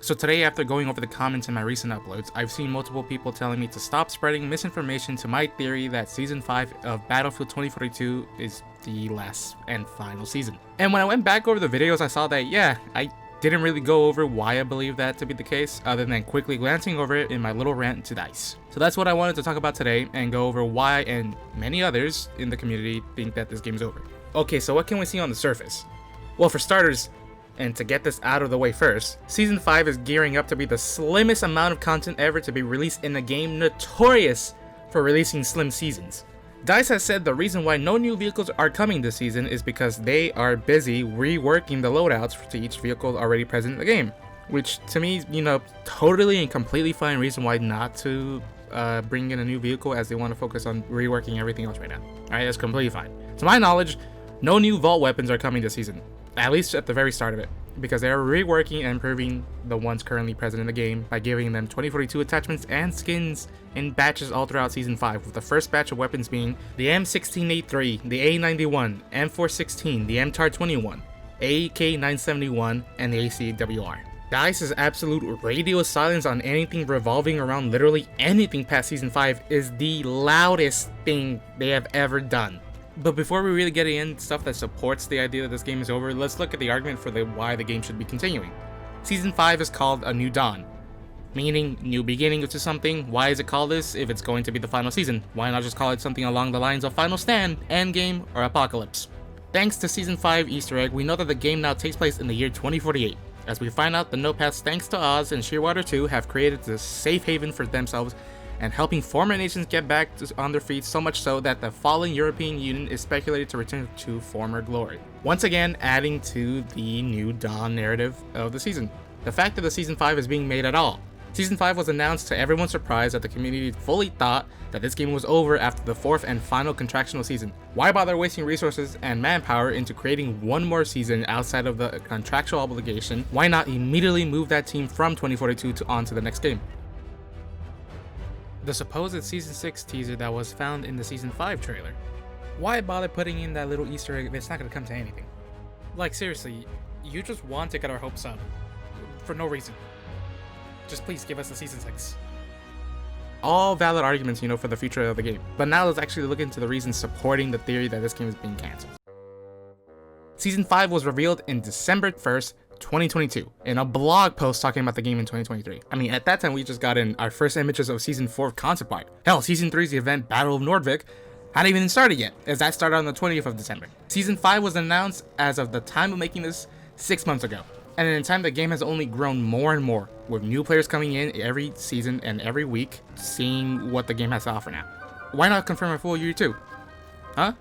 So today, after going over the comments in my recent uploads, I've seen multiple people telling me to stop spreading misinformation to my theory that Season 5 of Battlefield 2042 is the last and final season. And when I went back over the videos, I saw that, yeah, I didn't really go over why I believe that to be the case, other than quickly glancing over it in my little rant to DICE. So that's what I wanted to talk about today, and go over why and many others in the community think that this game is over. Okay, so what can we see on the surface? Well, for starters, and to get this out of the way first, Season 5 is gearing up to be the slimmest amount of content ever to be released in a game notorious for releasing slim seasons. DICE has said the reason why no new vehicles are coming this season is because they are busy reworking the loadouts to each vehicle already present in the game. Which to me, totally and completely fine reason why not to bring in a new vehicle, as they want to focus on reworking everything else right now. Alright, that's completely fine. To my knowledge, no new vault weapons are coming this season. At least at the very start of it, because they are reworking and improving the ones currently present in the game by giving them 2042 attachments and skins in batches all throughout Season 5, with the first batch of weapons being the M16A3, the A91, M416, the MTAR-21, AK-971, and the ACWR. DICE's absolute radio silence on anything revolving around literally anything past Season 5 is the loudest thing they have ever done. But before we really get in stuff that supports the idea that this game is over, let's look at the argument for why the game should be continuing. Season 5 is called A New Dawn, meaning new beginning to something. Why is it called this if it's going to be the final season? Why not just call it something along the lines of Final Stand, Endgame, or Apocalypse? Thanks to Season 5 Easter egg, we know that the game now takes place in the year 2048. As we find out, the Nopaths, thanks to Oz and Shearwater 2, have created this safe haven for themselves and helping former nations get back on their feet, so much so that the fallen European Union is speculated to return to former glory. Once again, adding to the New Dawn narrative of the season. The fact that the Season 5 is being made at all. Season 5 was announced to everyone's surprise that the community fully thought that this game was over after the 4th and final contractual season. Why bother wasting resources and manpower into creating one more season outside of the contractual obligation? Why not immediately move that team from 2042 on to the next game? The supposed Season 6 teaser that was found in the Season 5 trailer. Why bother putting in that little Easter egg if it's not going to come to anything? Like, seriously, you just want to get our hopes up. For no reason. Just please give us a Season 6. All valid arguments, for the future of the game. But now let's actually look into the reasons supporting the theory that this game is being cancelled. Season 5 was revealed in December 1st, 2022, in a blog post talking about the game in 2023. I mean, at that time, we just got in our first images of Season 4 concept art. Hell, Season 3's event, Battle of Nordvik, hadn't even started yet, as that started on the 20th of December. Season 5 was announced as of the time of making this 6 months ago. And in time, the game has only grown more and more, with new players coming in every season and every week, seeing what the game has to offer now. Why not confirm a full year 2? Huh?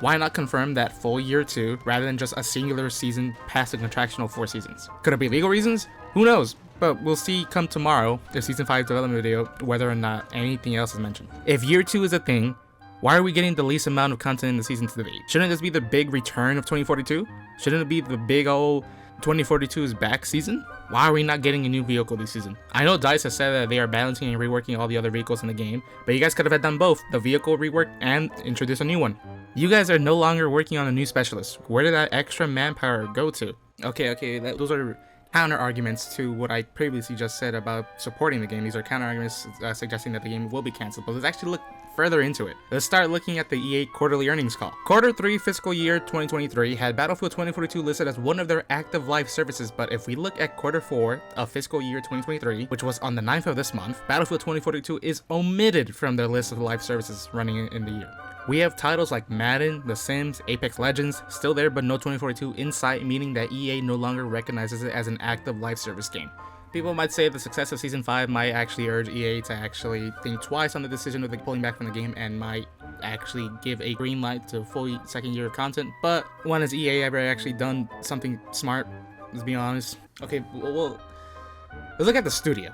Why not confirm that full year 2 rather than just a singular season past the contractual 4 seasons? Could it be legal reasons? Who knows? But we'll see come tomorrow, the Season 5 development video, whether or not anything else is mentioned. If year 2 is a thing, why are we getting the least amount of content in the season to date? Shouldn't this be the big return of 2042? Shouldn't it be the big old 2042 is back season? Why are we not getting a new vehicle this season? I know DICE has said that they are balancing and reworking all the other vehicles in the game, but you guys could have done both, the vehicle rework and introduce a new one. You guys are no longer working on a new specialist. Where did that extra manpower go to? Okay, those are counter arguments to what I previously just said about supporting the game. These are counter arguments suggesting that the game will be cancelled, but let's actually look further into it. Let's start looking at the EA quarterly earnings call. Quarter 3 fiscal year 2023 had Battlefield 2042 listed as one of their active live services, but if we look at quarter 4 of fiscal year 2023, which was on the 9th of this month, Battlefield 2042 is omitted from their list of live services running in the year. We have titles like Madden, The Sims, Apex Legends still there, but no 2042 in sight, meaning that EA no longer recognizes it as an active live service game. People might say the success of Season 5 might actually urge EA to actually think twice on the decision of pulling back from the game and might actually give a green light to full second year of content, but when has EA ever actually done something smart? Let's be honest. Okay, well, let's look at the studio.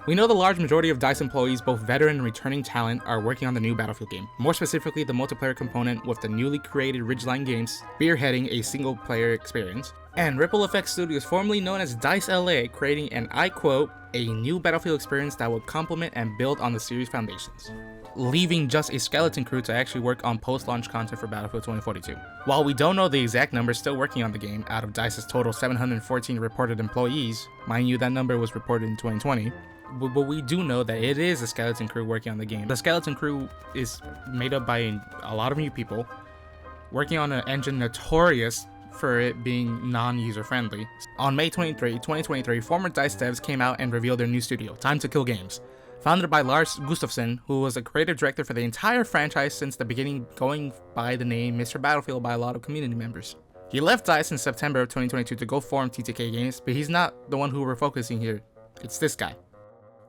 We know the large majority of DICE employees, both veteran and returning talent, are working on the new Battlefield game. More specifically, the multiplayer component with the newly created Ridgeline Games spearheading a single-player experience. And Ripple Effect Studios, formerly known as DICE LA, creating an, I quote, a new Battlefield experience that would complement and build on the series' foundations, leaving just a skeleton crew to actually work on post-launch content for Battlefield 2042. While we don't know the exact numbers still working on the game out of DICE's total 714 reported employees, mind you that number was reported in 2020, but we do know that it is a skeleton crew working on the game. The skeleton crew is made up by a lot of new people working on an engine notorious for it being non-user friendly. On May 23, 2023, former DICE devs came out and revealed their new studio, Time to Kill Games. Founded by Lars Gustafsson, who was a creative director for the entire franchise since the beginning, going by the name Mr. Battlefield by a lot of community members. He left DICE in September of 2022 to go form TTK Games, but he's not the one who we're focusing here. It's this guy,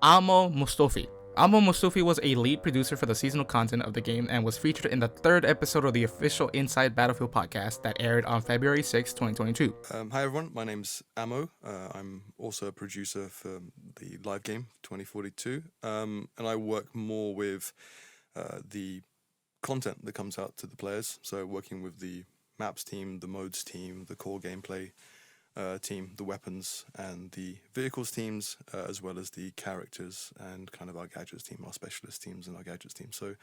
Amo Mustafi. Amo Mustafi was a lead producer for the seasonal content of the game and was featured in the 3rd episode of the official Inside Battlefield podcast that aired on February 6, 2022. Hi everyone, my name's Amo. I'm also a producer for the live game 2042, and I work more with the content that comes out to the players, so working with the maps team, the modes team, the core gameplay team, the weapons and the vehicles teams, as well as the characters and kind of our gadgets team, our specialist teams and our gadgets team. So,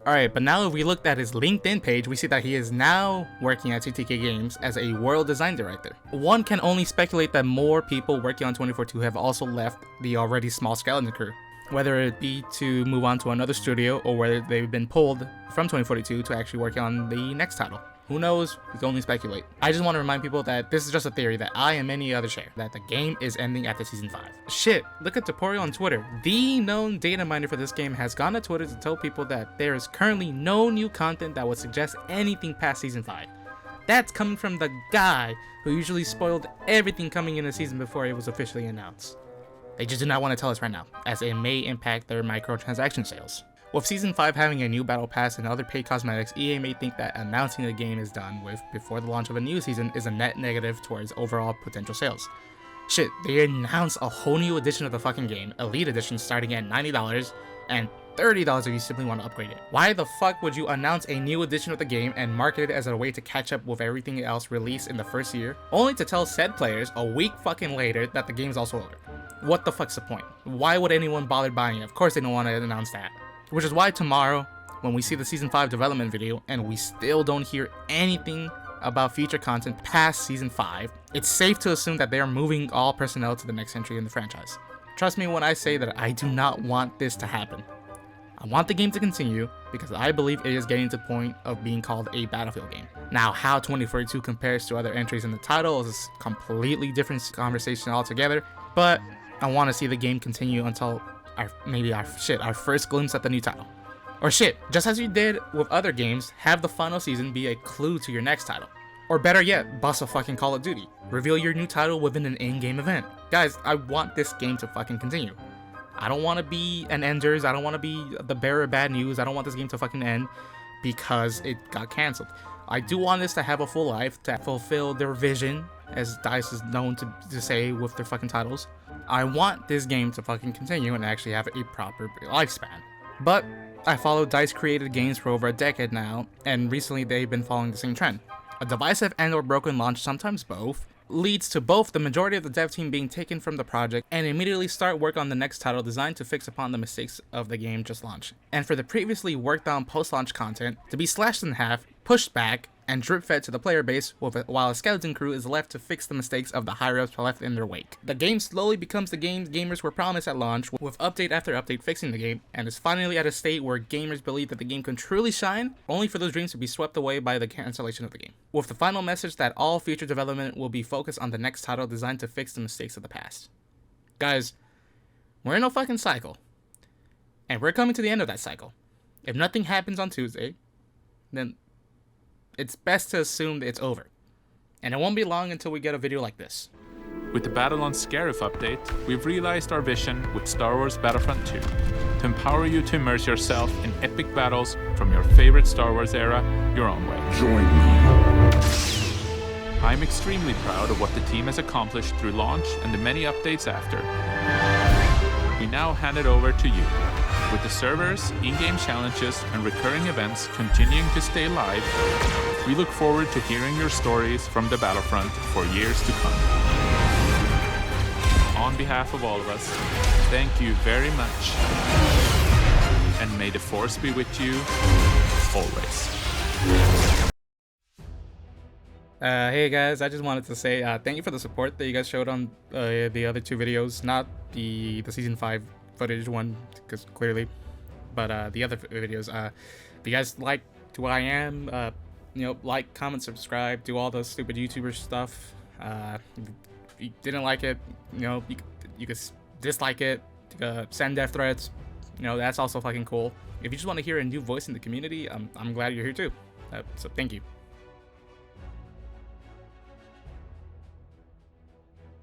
alright, but now if we looked at his LinkedIn page, we see that he is now working at TTK Games as a world design director. One can only speculate that more people working on 2042 have also left the already small skeleton crew, whether it be to move on to another studio or whether they've been pulled from 2042 to actually work on the next title. Who knows? We can only speculate. I just want to remind people that this is just a theory that I and many others share, that the game is ending after Season 5. Shit, look at Taporio on Twitter. The known data miner for this game has gone to Twitter to tell people that there is currently no new content that would suggest anything past Season 5. That's coming from the guy who usually spoiled everything coming in the season before it was officially announced. They just do not want to tell us right now, as it may impact their microtransaction sales. With Season 5 having a new battle pass and other paid cosmetics, EA may think that announcing the game is done with before the launch of a new season is a net negative towards overall potential sales. Shit, they announced a whole new edition of the fucking game, Elite Edition, starting at $90 and $30 if you simply want to upgrade it. Why the fuck would you announce a new edition of the game and market it as a way to catch up with everything else released in the first year, only to tell said players a week fucking later that the game's also over? What the fuck's the point? Why would anyone bother buying it? Of course they don't want to announce that. Which is why tomorrow, when we see the Season 5 development video and we still don't hear anything about future content past Season 5, it's safe to assume that they are moving all personnel to the next entry in the franchise. Trust me when I say that I do not want this to happen. I want the game to continue because I believe it is getting to the point of being called a Battlefield game. Now, how 2042 compares to other entries in the title is a completely different conversation altogether, but I want to see the game continue until our first glimpse at the new title. Or shit, just as you did with other games, have the final season be a clue to your next title. Or better yet, bust a fucking Call of Duty. Reveal your new title within an in-game event. Guys, I want this game to fucking continue. I don't want to be an Enders, I don't want to be the bearer of bad news, I don't want this game to fucking end because it got cancelled. I do want this to have a full life, to fulfill their vision, as DICE is known to say with their fucking titles. I want this game to fucking continue and actually have a proper lifespan. But I followed DICE created games for over a decade now, and recently they've been following the same trend. A divisive and or broken launch, sometimes both, leads to both the majority of the dev team being taken from the project and immediately start work on the next title designed to fix upon the mistakes of the game just launched. And for the previously worked on post-launch content to be slashed in half, pushed back, and drip-fed to the player base while a skeleton crew is left to fix the mistakes of the higher-ups left in their wake. The game slowly becomes the game gamers were promised at launch, with update after update fixing the game, and is finally at a state where gamers believe that the game can truly shine, only for those dreams to be swept away by the cancellation of the game. With the final message that all future development will be focused on the next title designed to fix the mistakes of the past. Guys, we're in a fucking cycle, and we're coming to the end of that cycle. If nothing happens on Tuesday, then it's best to assume that it's over. And it won't be long until we get a video like this. With the Battle on Scarif update, we've realized our vision with Star Wars Battlefront 2 to empower you to immerse yourself in epic battles from your favorite Star Wars era your own way. Join me. I'm extremely proud of what the team has accomplished through launch and the many updates after. We now hand it over to you. With the servers, in-game challenges, and recurring events continuing to stay live, We look forward to hearing your stories from the battlefront for years to come. On behalf of all of us, thank you very much, and may the Force be with you always. Hey guys, I just wanted to say thank you for the support that you guys showed on the other 2 videos, not the season 5 footage one, because clearly, but the other videos. If you guys like who I am, like, comment, subscribe, do all the stupid YouTuber stuff. If you didn't like it, you could dislike it, send death threats. That's also fucking cool. If you just want to hear a new voice in the community, I'm glad you're here too. So thank you.